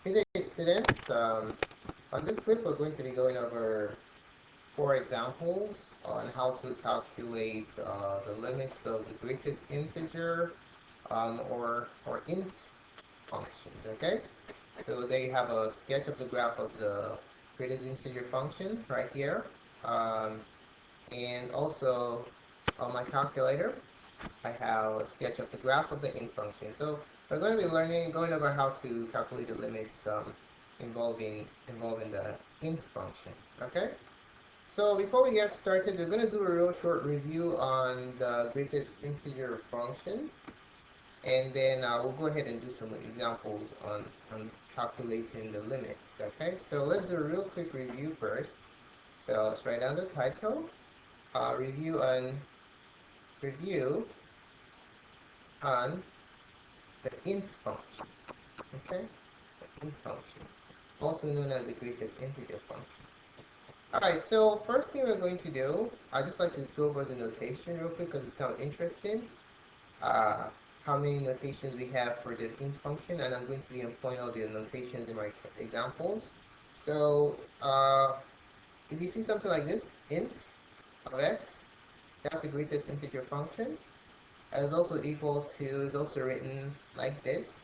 Good day, students. On this clip, we're going to be going over 4 examples on how to calculate the limits of the greatest integer or int functions. Okay, so they have a sketch of the graph of the greatest integer function right here, and also on my calculator, I have a sketch of the graph of the int function. So we're going to be going over how to calculate the limits involving the int function. Okay. So before we get started, we're going to do a real short review on the greatest integer function, and then we'll go ahead and do some examples on calculating the limits. Okay. So let's do a real quick review first. So let's write down the title. Review on the int function. Okay, the int function, also known as the greatest integer function. Alright, so first thing we're going to do, I'd just like to go over the notation real quick because it's kind of interesting. How many notations we have for the int function, and I'm going to be employing all the notations in my examples. So if you see something like this, int of x, that's the greatest integer function. Is also equal to, is also written like this.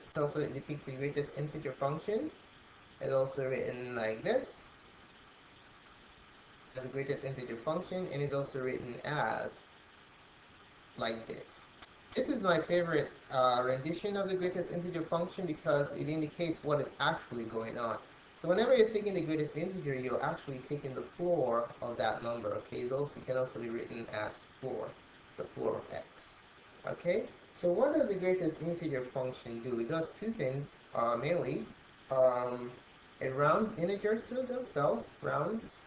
It's also, it depicts the greatest integer function. It's also written like this as the greatest integer function, and it's also written as like this. This is my favorite rendition of the greatest integer function because it indicates what is actually going on. So whenever you're taking the greatest integer, you're actually taking the floor of that number. Okay, it can also be written as floor, the floor of x. Okay, so what does the greatest integer function do? It does two things mainly. It rounds integers to themselves, rounds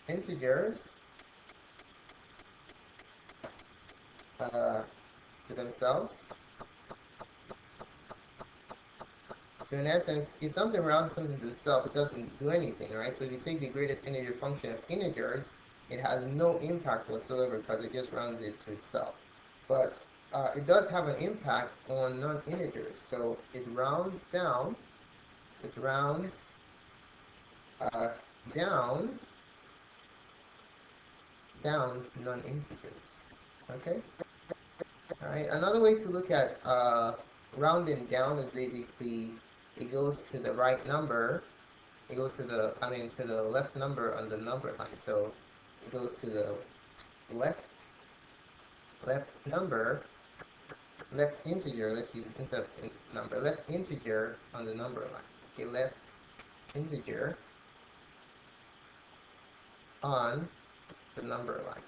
integers to themselves. So in essence, if something rounds something to itself, it doesn't do anything, right? So if you take the greatest integer function of integers, it has no impact whatsoever because it just rounds it to itself. But it does have an impact on non-integers. So it rounds down, down non-integers. Okay? Alright, another way to look at rounding down is basically it goes to the right number. It goes to to the left number on the number line. So it goes to the left number, left integer, let's use instead of number, left integer on the number line. Okay, left integer on the number line.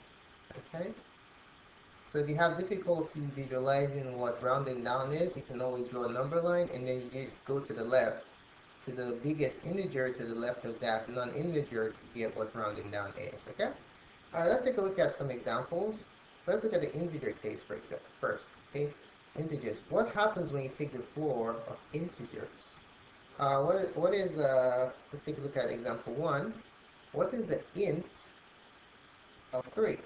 Okay? So if you have difficulty visualizing what rounding down is, you can always draw a number line and then you just go to the left, to the biggest integer to the left of that non-integer to get what rounding down is, okay? Alright, let's take a look at some examples. Let's look at the integer case for example first, okay? Integers. What happens when you take the floor of integers? Let's take a look at example 1. What is the int of 3?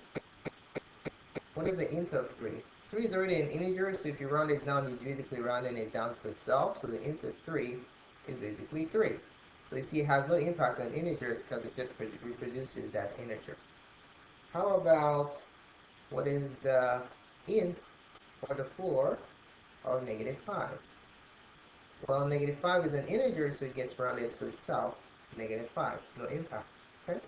What is the int of 3? 3 is already an integer, so if you round it down, you're basically rounding it down to itself. So the int of 3 is basically 3. So you see it has no impact on integers because it just reproduces that integer. How about what is the int or the floor of -5? Well, -5 is an integer, so it gets rounded to itself. -5, no impact. Okay.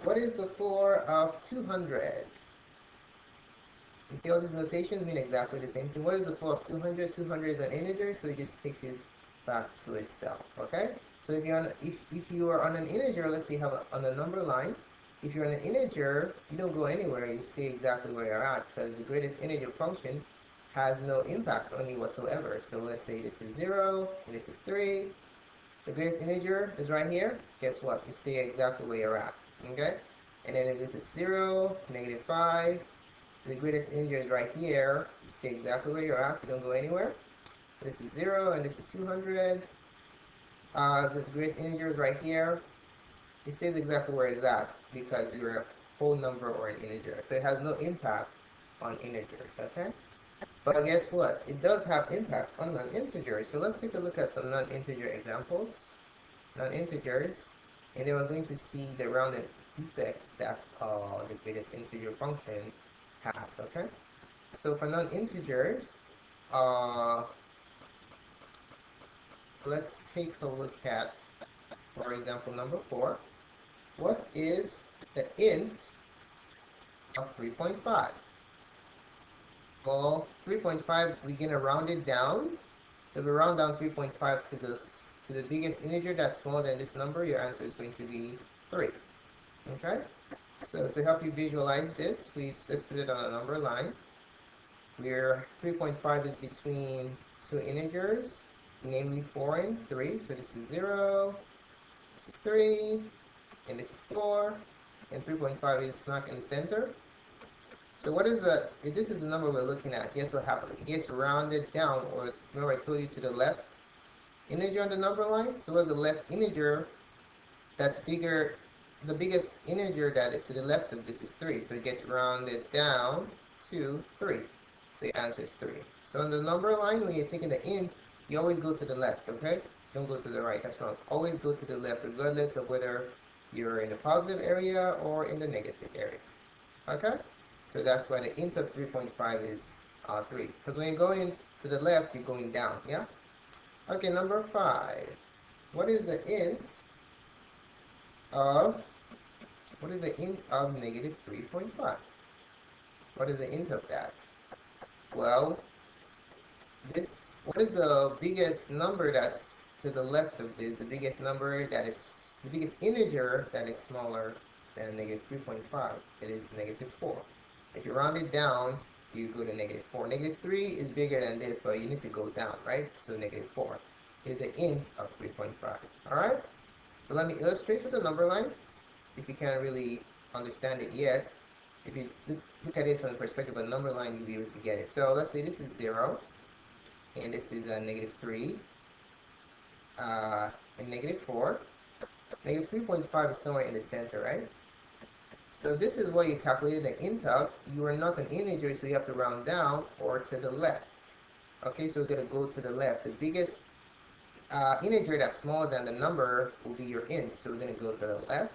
What is the floor of 200? You see all these notations mean exactly the same thing. What is the floor of 200? 200 is an integer, so it just takes it back to itself. Okay? So if you are on an integer, let's say you have on a number line, if you're on an integer, you don't go anywhere, you stay exactly where you're at because the greatest integer function has no impact on you whatsoever. So let's say this is 0, and this is 3. The greatest integer is right here. Guess what? You stay exactly where you're at. Okay? And then if this is 0, -5, the greatest integer is right here. You stay exactly where you're at. You don't go anywhere. This is 0 and this is 200. This greatest integer is right here. It stays exactly where it is at because you're a whole number or an integer. So it has no impact on integers. Okay. But guess what? It does have impact on non-integers. So let's take a look at some non-integer examples. Non-integers, and then we're going to see the rounded effect that the greatest integer function has. Okay, so for non-integers, uh, let's take a look at, for example, number 4. What is the int of 3.5? Well, 3.5, we're gonna round it down. If we round down 3.5 to the biggest integer that's smaller than this number, your answer is going to be 3. Okay? So to help you visualize this, let's put it on a number line where 3.5 is between two integers, namely 4 and 3. So this is 0, this is 3, and this is 4, and 3.5 is smack in the center. So what is if this is the number we're looking at, guess what happens? It gets rounded down, or remember I told you to the left integer on the number line? So what's the left integer that's bigger? The biggest integer that is to the left of this is 3, so it gets rounded down to 3. So your answer is 3. So on the number line, when you're taking the int, you always go to the left, okay? Don't go to the right, that's wrong. Always go to the left, regardless of whether you're in the positive area or in the negative area, okay? So that's why the int of 3.5 is 3. Because when you're going to the left, you're going down, yeah? Okay, number 5. What is the int of negative 3.5? What is the int of that? Well, what is the biggest number that's to the left of this? The biggest number that is, the biggest integer that is smaller than negative 3.5. It is negative 4. If you round it down, you go to negative 4. Negative 3 is bigger than this, but you need to go down, right? So negative 4 is the int of 3.5. Alright? So let me illustrate with the number line. If you can't really understand it yet, if you look at it from the perspective of a number line, you'll be able to get it. So let's say this is 0, and this is negative 3, and negative 4. Negative 3.5 is somewhere in the center, right? So this is what you calculated the int of. You are not an integer, so you have to round down or to the left. Okay, so we're going to go to the left. The biggest integer that's smaller than the number will be your int. So we're going to go to the left,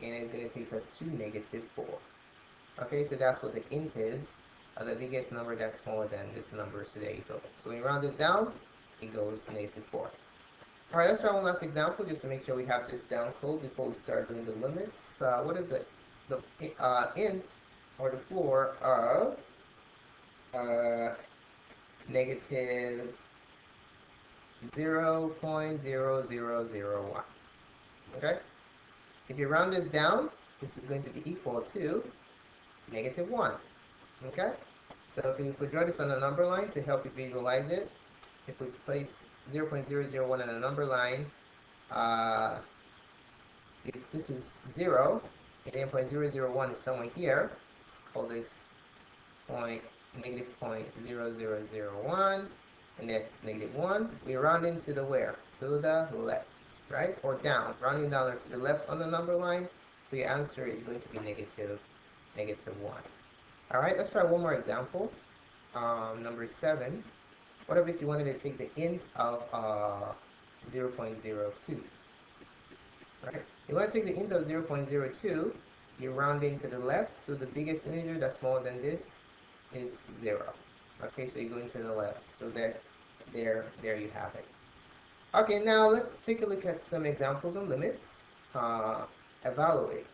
and it's going to take us to negative 4. Okay, so that's what the int is. The biggest number that's smaller than this number. So there you go. So when you round this down, it goes to negative 4. Alright, let's try one last example just to make sure we have this down code before we start doing the limits. What is the int, or the floor, of negative 0.0001. Okay? If you round this down, this is going to be equal to negative 1. Okay? So if we draw this on a number line to help you visualize it, if we place 0.001 on a number line, if this is 0, and then 0.001 is somewhere here, let's call this negative 0.0001, and that's negative 1. We round into the where? To the left, right? Or down, rounding down or to the left on the number line. So your answer is going to be negative 1. Alright, let's try one more example. Number 7. What if you wanted to take the int of 0.02? Right? You want to take the int of 0.02, you're rounding to the left, so the biggest integer that's smaller than this is 0. Okay, so you're going to the left. So there you have it. Okay, now let's take a look at some examples of limits. Evaluate.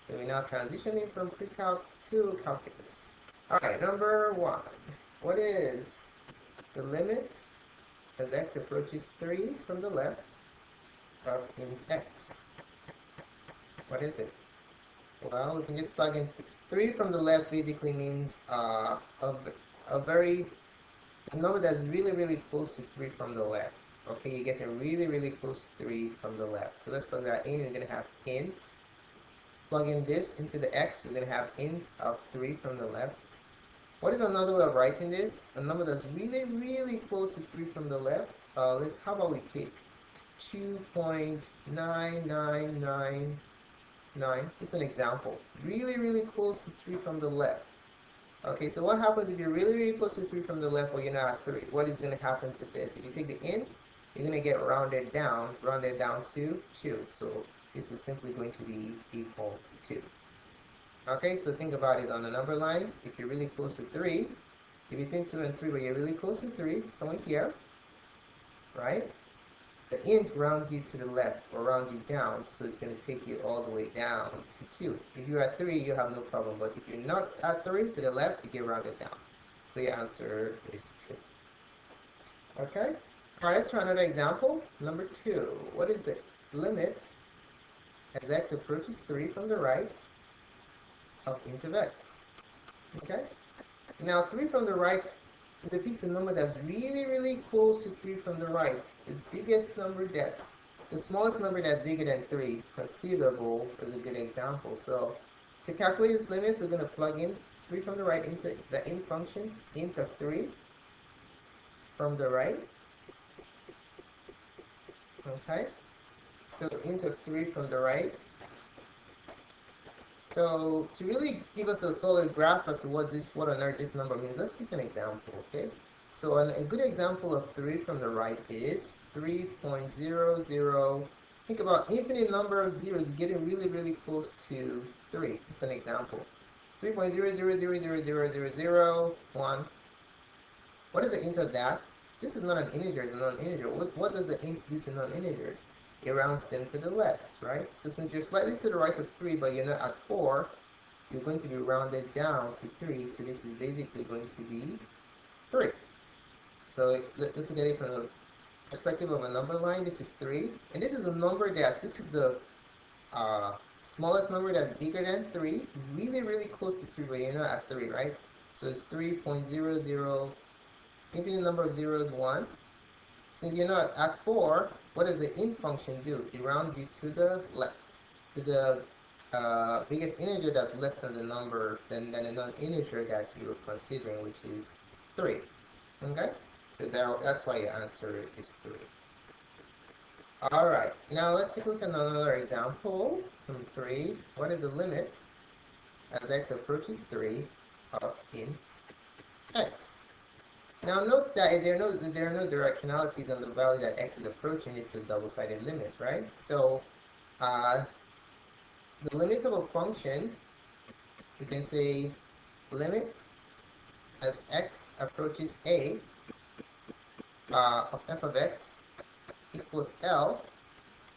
So we're now transitioning from pre-calc to calculus. Alright, number 1. What is the limit as x approaches 3 from the left of int x? What is it? Well, we can just plug in 3 from the left. Basically means a number that's really close to 3 from the left. Okay, you get really close to 3 from the left. So let's plug that in. We're going to have int. Plug in this into the x. We're going to have int of 3 from the left. What is another way of writing this? A number that's really close to 3 from the left. How about we pick 2.9999. It's an example. Really close to 3 from the left. Okay, so what happens if you're really, really close to 3 from the left, but you're not at 3? What is going to happen to this? If you take the int, you're going to get rounded down to 2. So this is simply going to be equal to 2. Okay, so think about it on the number line. If you're really close to 3, if you think 2 and 3, but you're really close to 3, somewhere here, right? The int rounds you to the left or rounds you down, so it's going to take you all the way down to 2. If you're at 3, you have no problem, but if you're not at 3, to the left, you get rounded down. So your answer is 2. Okay? Alright, let's try another example. Number 2. What is the limit as x approaches 3 from the right of int of x? Okay? Now, 3 from the right, it depicts a number that's really, really close to 3 from the right. The biggest number that's, the smallest number that's bigger than 3, conceivable, is a good example. So, to calculate this limit, we're going to plug in 3 from the right into the int function, int of 3 from the right. Okay? So, int of 3 from the right. So to really give us a solid grasp as to what on earth this number means, let's pick an example, okay? So a good example of 3 from the right is 3.00. Think about infinite number of zeros. You're getting really, really close to 3. Just an example. 3.00000001. What is the int of that? This is not an integer, it's a non-integer. What does the int do to non-integers? It rounds them to the left, right? So since you're slightly to the right of 3, but you're not at 4, you're going to be rounded down to 3. So this is basically going to be 3. So let's look at it from the perspective of a number line. This is 3. And this is a number this is the smallest number that's bigger than 3. Really, really close to 3, but you're not at 3, right? So it's 3.00. Infinite number of zeros, 1. Since you're not at 4, what does the int function do? It rounds you to the left, to the biggest integer that's less than the number, than the non-integer that you're considering, which is 3. Okay? So that's why your answer is 3. Alright, now let's take a look at another example. From 3, what is the limit as x approaches 3 of int x? Now note that if there are no directionalities on the value that x is approaching, it's a double-sided limit, right? So the limit of a function, we can say limit as x approaches a of f of x equals L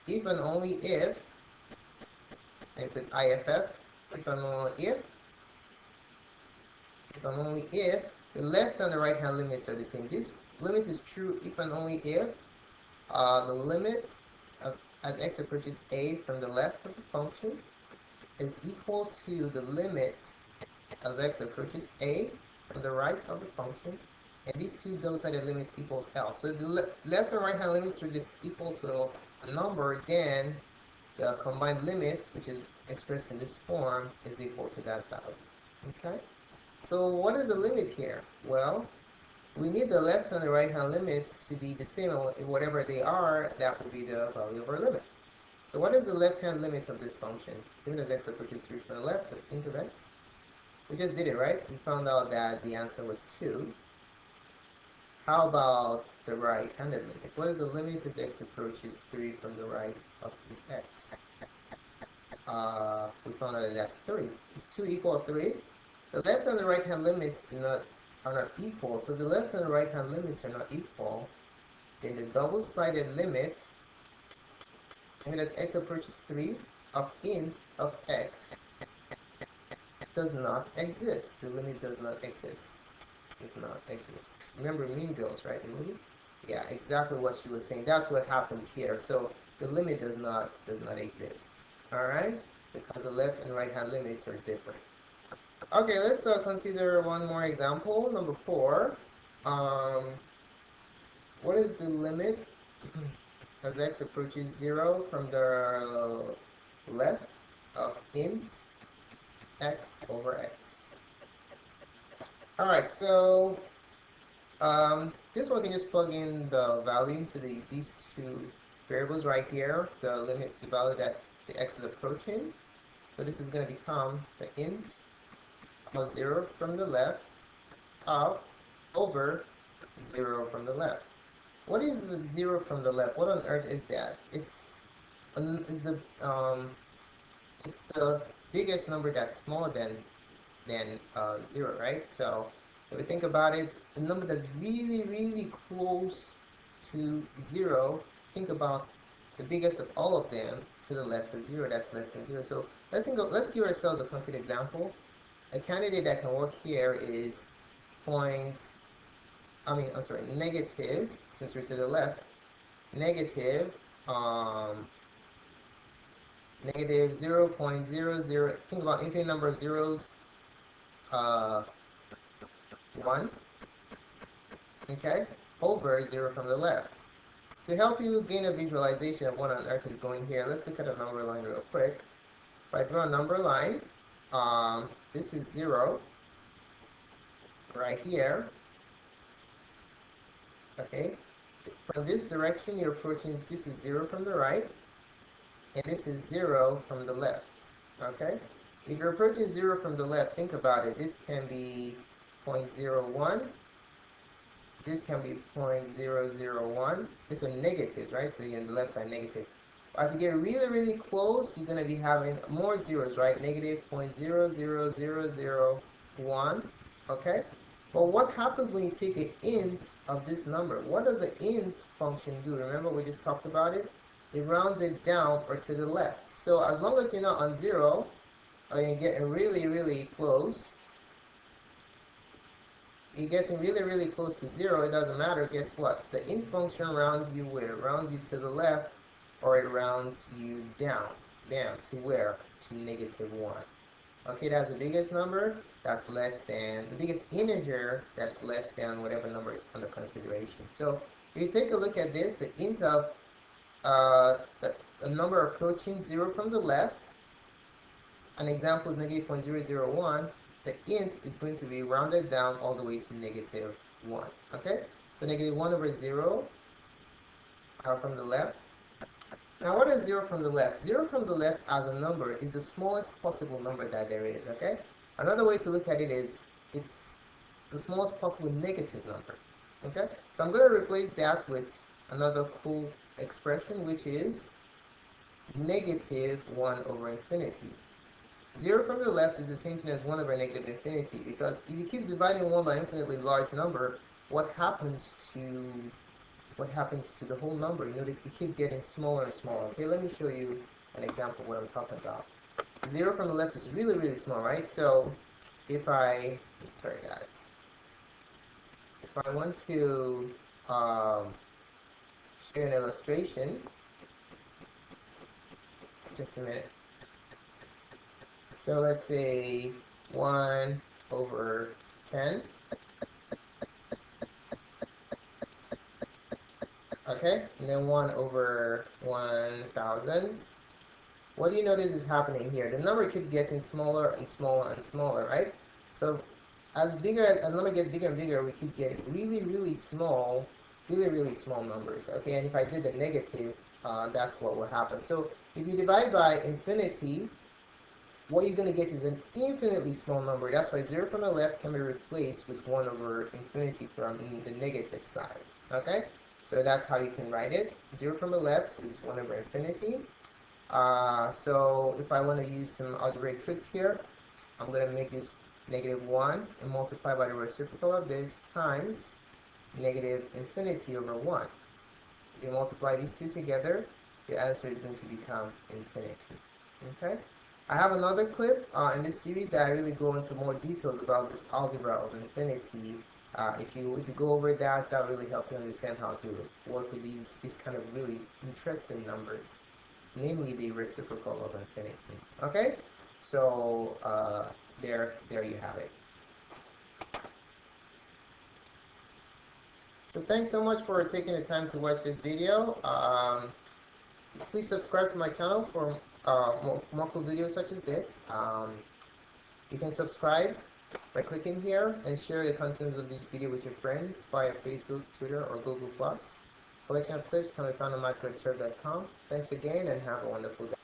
if and only if, and put IFF, if and only if the left and the right hand limits are the same. This limit is true if and only if the limit as x approaches a from the left of the function is equal to the limit as x approaches a from the right of the function, and these two double-sided limits equals L. So if the left and right hand limits are equal to a number, then the combined limit, which is expressed in this form, is equal to that value. Okay? So what is the limit here? Well, we need the left and the right hand limits to be the same. Whatever they are, that will be the value of our limit. So what is the left hand limit of this function? Limit as x approaches 3 from the left of int of x. We just did it, right? We found out that the answer was 2. How about the right-handed limit? What is the limit as x approaches 3 from the right of int x? We found out that that's 3. Is 2 equal to 3? The left and the right hand limits are not equal. So the left and the right hand limits are not equal. Then the double-sided limit, as x approaches 3 of int of x, does not exist. The limit does not exist. Does not exist. Remember Mean Girls, right? The movie? Yeah, exactly what she was saying. That's what happens here. So the limit does not exist. All right? Because the left and right hand limits are different. Okay, let's consider one more example. Number 4. What is the limit as x approaches 0 from the left of int x over x? Alright, so this one can just plug in the value into these two variables right here. The limit to the value that the x is approaching. So this is going to become the int of 0 from the left of over 0 from the left. What is the 0 from the left? What on earth is that? It's the biggest number that's smaller than 0, right? So if we think about it, the number that's really, really close to 0, think about the biggest of all of them to the left of 0, that's less than 0. So let's give ourselves a concrete example. A candidate that can work here is negative, since we're to the left, negative negative 0.00, think about infinite number of zeros, 1, okay, over 0 from the left. To help you gain a visualization of what on earth is going here, let's look at a number line real quick. If I draw a number line, this is 0 right here, okay. From this direction you're approaching, this is 0 from the right, and this is 0 from the left, okay? If you're approaching 0 from the left, think about it. This can be 0.01. This can be 0.001. These are negatives, right? So you're on the left side negative. As you get really, really close, you're going to be having more zeros, right? Negative 0.00001, okay? But what happens when you take the int of this number? What does the int function do? Remember we just talked about it? It rounds it down or to the left. So as long as you're not on 0, and you're getting really, really close, you're getting really, really close to 0, it doesn't matter. Guess what? The int function rounds you where? It rounds you to the left, or it rounds you down to where? To -1. Okay, that's the biggest number that's less than, the biggest integer that's less than whatever number is under consideration. So if you take a look at this, the int of a number approaching 0 from the left, an example is negative 0.001, the int is going to be rounded down all the way to -1, okay? So -1 over 0 from the left. Now what is 0 from the left? 0 from the left as a number is the smallest possible number that there is, okay? Another way to look at it is it's the smallest possible negative number, okay? So I'm going to replace that with another cool expression, which is -1 over infinity. 0 from the left is the same thing as 1 over negative infinity, because if you keep dividing 1 by an infinitely large number, what happens to the whole number? You notice it keeps getting smaller and smaller. Okay, let me show you an example of what I'm talking about. 0 from the left is really, really small, right? So if I want to share an illustration, just a minute. So let's say 1 over 10. Okay, and then 1 over 1,000. What do you notice is happening here? The number keeps getting smaller and smaller and smaller, right? So as the number gets bigger and bigger, we keep getting really, really small numbers. Okay, and if I did the negative, that's what will happen. So if you divide by infinity, what you're going to get is an infinitely small number. That's why 0 from the left can be replaced with 1 over infinity from the negative side. Okay? So that's how you can write it. 0 from the left is 1 over infinity. So if I want to use some algebraic tricks here, I'm going to make this -1 and multiply by the reciprocal of this times negative infinity over 1. If you multiply these two together, your answer is going to become infinity. Okay? I have another clip in this series that I really go into more details about this algebra of infinity. If you go over that, that will really help you understand how to work with these kind of really interesting numbers, namely the reciprocal of infinity. Okay, so there you have it. So thanks so much for taking the time to watch this video. Please subscribe to my channel for more cool videos such as this. You can subscribe by clicking here and share the contents of this video with your friends via Facebook, Twitter, or Google+. Collection of clips can be found on mycorrectserve.com. Thanks again and have a wonderful day.